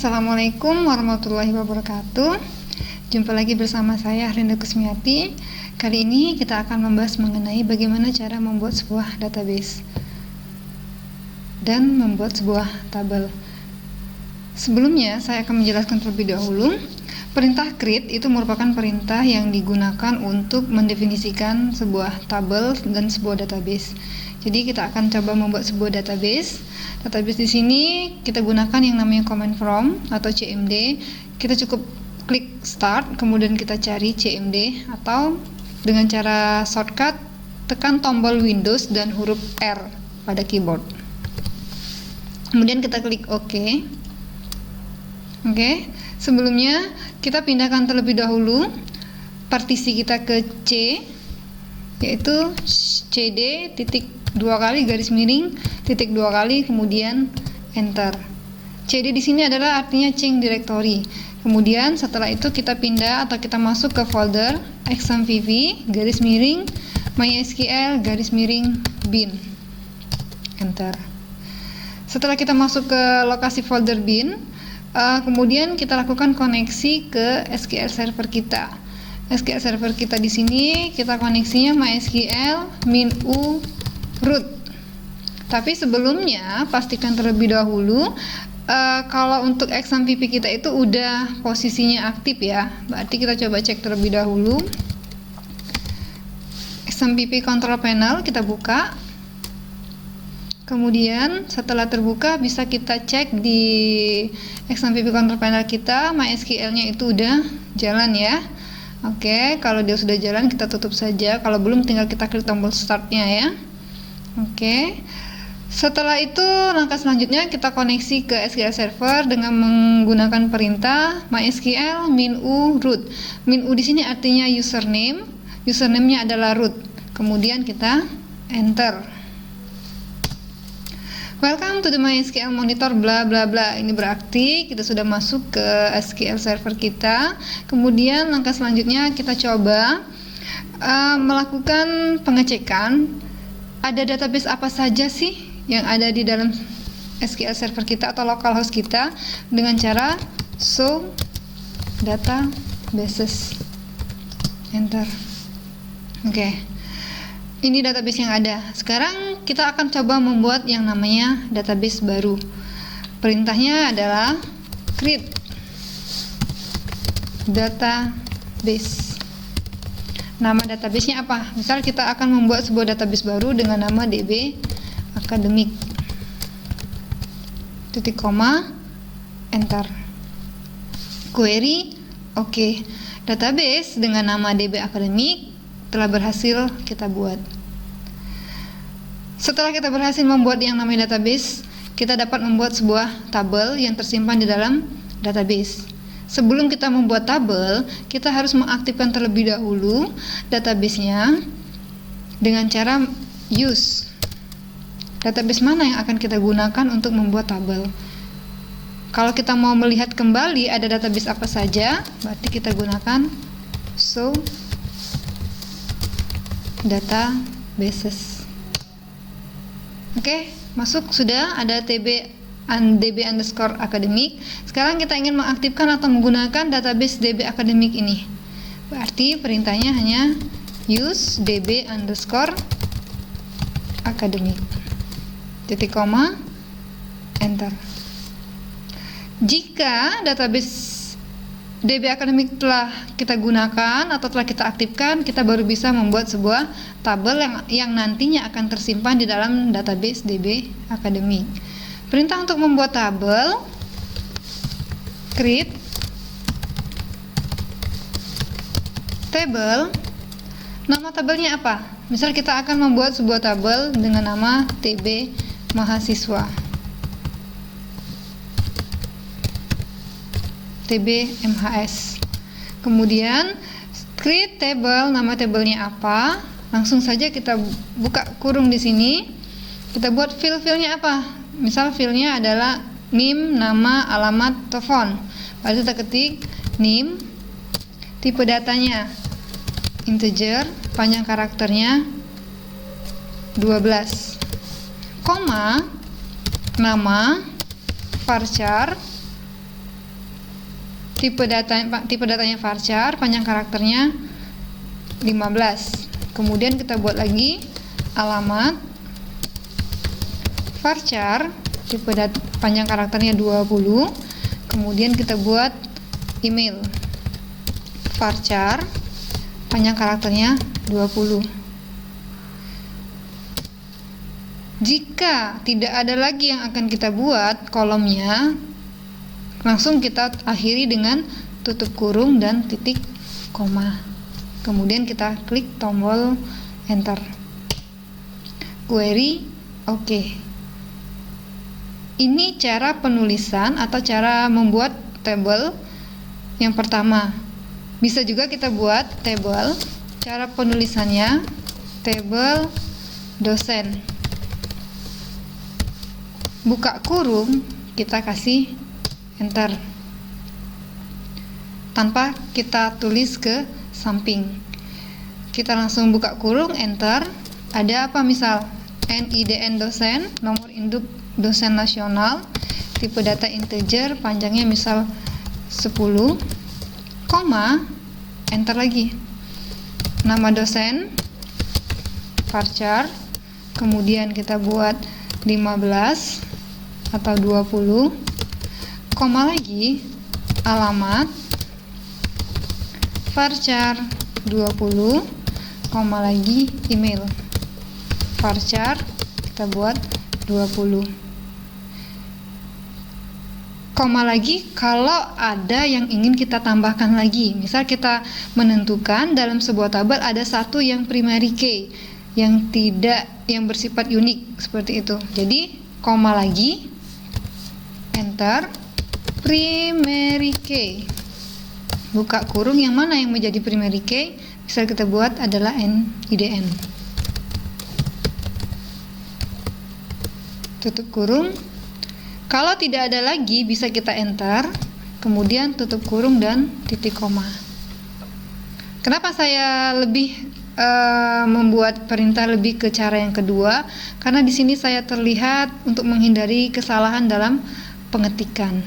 Assalamualaikum warahmatullahi wabarakatuh. Jumpa lagi bersama saya Rinda Kusmiati. Kali ini kita akan membahas mengenai bagaimana cara membuat sebuah database dan membuat sebuah tabel. Sebelumnya saya akan menjelaskan terlebih dahulu. Perintah create itu merupakan perintah yang digunakan untuk mendefinisikan sebuah tabel dan sebuah database. Jadi kita akan coba membuat sebuah database. Database di sini kita gunakan yang namanya command from atau CMD. Kita cukup klik start, kemudian kita cari CMD, atau dengan cara shortcut tekan tombol Windows dan huruf R pada keyboard. Kemudian kita klik OK. Oke, sebelumnya kita pindahkan terlebih dahulu partisi kita ke C, yaitu CD titik 2 kali garis miring titik 2 kali kemudian enter. CD di sini adalah artinya change directory. Kemudian setelah itu kita pindah atau kita masuk ke folder examvv garis miring mysql garis miring bin, enter. Setelah kita masuk ke lokasi folder bin, kemudian kita lakukan koneksi ke SQL server kita. SQL server kita di sini kita koneksinya mysql -u root. Tapi sebelumnya pastikan terlebih dahulu kalau untuk examvp kita itu udah posisinya aktif ya. Berarti kita coba cek terlebih dahulu. Examvp control panel kita buka. Kemudian setelah terbuka bisa kita cek di examvp control panel kita mysql-nya itu udah jalan ya. Oke, kalau dia sudah jalan kita tutup saja. Kalau belum tinggal kita klik tombol start-nya ya. Oke. Setelah itu langkah selanjutnya kita koneksi ke SQL Server dengan menggunakan perintah mysql -u root. -u di sini artinya username. Username-nya adalah root. Kemudian kita enter. Welcome to the MySQL monitor bla bla bla. Ini berarti kita sudah masuk ke SQL Server kita. Kemudian langkah selanjutnya kita coba melakukan pengecekan. Ada database apa saja sih yang ada di dalam SQL Server kita atau localhost kita dengan cara show databases, enter. Oke. Ini database yang ada. Sekarang kita akan coba membuat yang namanya database baru. Perintahnya adalah create database. Nama databasenya apa? Misal kita akan membuat sebuah database baru dengan nama DB Academic. Titik koma, enter. Query, oke. Database dengan nama DB Academic telah berhasil kita buat. Setelah kita berhasil membuat yang namanya database, kita dapat membuat sebuah tabel yang tersimpan di dalam database. Sebelum kita membuat tabel, kita harus mengaktifkan terlebih dahulu database-nya dengan cara use. Database mana yang akan kita gunakan untuk membuat tabel? Kalau kita mau melihat kembali ada database apa saja, berarti kita gunakan show databases. Oke, masuk sudah ada DB underscore academic. Sekarang kita ingin mengaktifkan atau menggunakan database DB academic ini. Berarti perintahnya hanya use DB underscore academic. Titik koma, enter. Jika database DB Academic telah kita gunakan atau telah kita aktifkan, kita baru bisa membuat sebuah tabel yang nantinya akan tersimpan di dalam database DB Academic. Perintah untuk membuat tabel, create table. Nama tabelnya apa? Misal kita akan membuat sebuah tabel dengan nama TB mahasiswa, TB MHS. Kemudian create table, nama tabelnya apa? Langsung saja kita buka kurung di sini. Kita buat field-fieldnya apa? Misal fieldnya adalah NIM, nama, alamat, telepon. Lalu kita ketik NIM, tipe datanya integer, panjang karakternya 12, koma, nama, varchar, Tipe datanya varchar, panjang karakternya 15. Kemudian kita buat lagi alamat varchar, panjang karakternya 20. Kemudian kita buat email varchar, panjang karakternya 20. Jika tidak ada lagi yang akan kita buat kolomnya, langsung kita akhiri dengan tutup kurung dan titik koma. Kemudian kita klik tombol enter. Query oke. Ini cara penulisan atau cara membuat tabel yang pertama. Bisa juga kita buat tabel, cara penulisannya tabel dosen. Buka kurung, kita kasih enter tanpa kita tulis ke samping. Kita langsung buka kurung, enter. Ada apa misal NIDN dosen, nomor induk dosen nasional, tipe data integer, panjangnya misal 10, koma, enter lagi. Nama dosen varchar, kemudian kita buat 15 atau 20, koma lagi, alamat varchar 20, koma lagi, email varchar, kita buat 20, koma lagi kalau ada yang ingin kita tambahkan lagi. Misal kita menentukan dalam sebuah tabel ada satu yang primary key yang bersifat unik seperti itu. Jadi koma lagi, enter, primary key. Buka kurung, yang mana yang menjadi primary key bisa kita buat adalah NIDN. Tutup kurung. Kalau tidak ada lagi bisa kita enter, kemudian tutup kurung dan titik koma. Kenapa saya lebih membuat perintah lebih ke cara yang kedua? Karena di sini saya terlihat untuk menghindari kesalahan dalam pengetikan.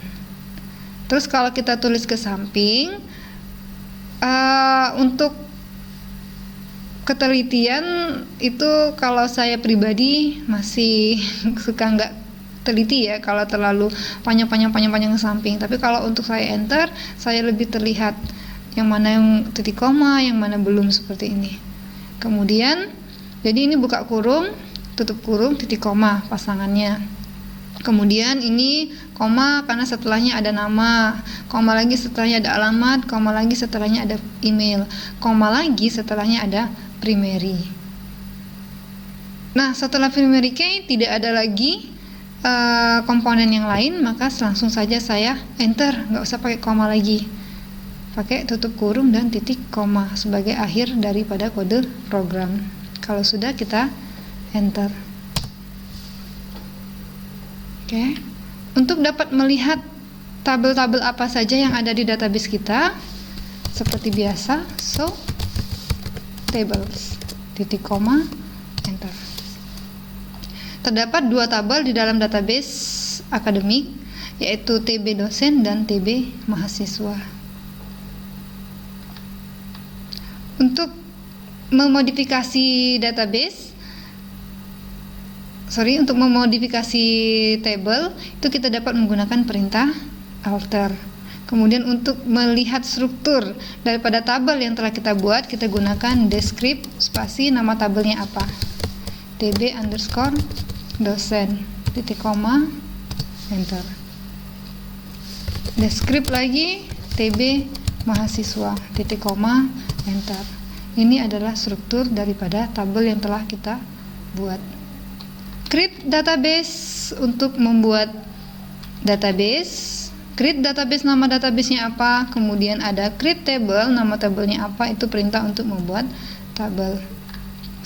Terus kalau kita tulis ke samping, untuk ketelitian itu kalau saya pribadi masih suka nggak teliti ya kalau terlalu panjang ke samping. Tapi kalau untuk saya enter, saya lebih terlihat yang mana yang titik koma, yang mana belum, seperti ini. Kemudian jadi ini buka kurung, tutup kurung, titik koma pasangannya. Kemudian ini koma karena setelahnya ada nama, koma lagi setelahnya ada alamat, koma lagi setelahnya ada email, koma lagi setelahnya ada primary. Nah, setelah primary key tidak ada lagi komponen yang lain, maka langsung saja saya enter, nggak usah pakai koma lagi, pakai tutup kurung dan titik koma sebagai akhir daripada kode program. Kalau sudah, kita enter. Oke. Untuk dapat melihat tabel-tabel apa saja yang ada di database kita, seperti biasa, show tables, titik koma, enter. Terdapat dua tabel di dalam database akademik, yaitu TB dosen dan TB mahasiswa. Untuk memodifikasi untuk memodifikasi tabel itu kita dapat menggunakan perintah alter. Kemudian untuk melihat struktur daripada tabel yang telah kita buat, kita gunakan descript spasi nama tabelnya apa, TB underscore dosen, titik koma, enter. Descript lagi, TB mahasiswa, titik koma, enter. Ini adalah struktur daripada tabel yang telah kita buat. Create database, untuk membuat database, create database, nama databasenya apa, kemudian ada create table, nama tabelnya apa, itu perintah untuk membuat tabel.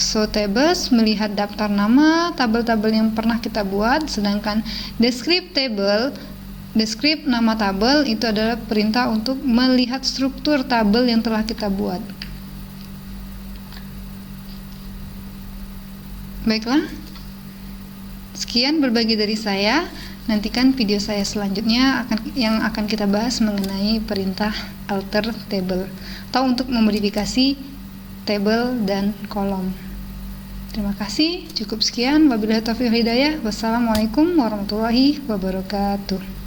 So tables melihat daftar nama tabel-tabel yang pernah kita buat, sedangkan descript table, descript nama tabel, itu adalah perintah untuk melihat struktur tabel yang telah kita buat. Baiklah, sekian berbagi dari saya. Nantikan video saya selanjutnya yang akan kita bahas mengenai perintah alter table atau untuk memodifikasi table dan kolom. Terima kasih, cukup sekian. Wabillahi taufiq wal hidayah. Wassalamualaikum warahmatullahi wabarakatuh.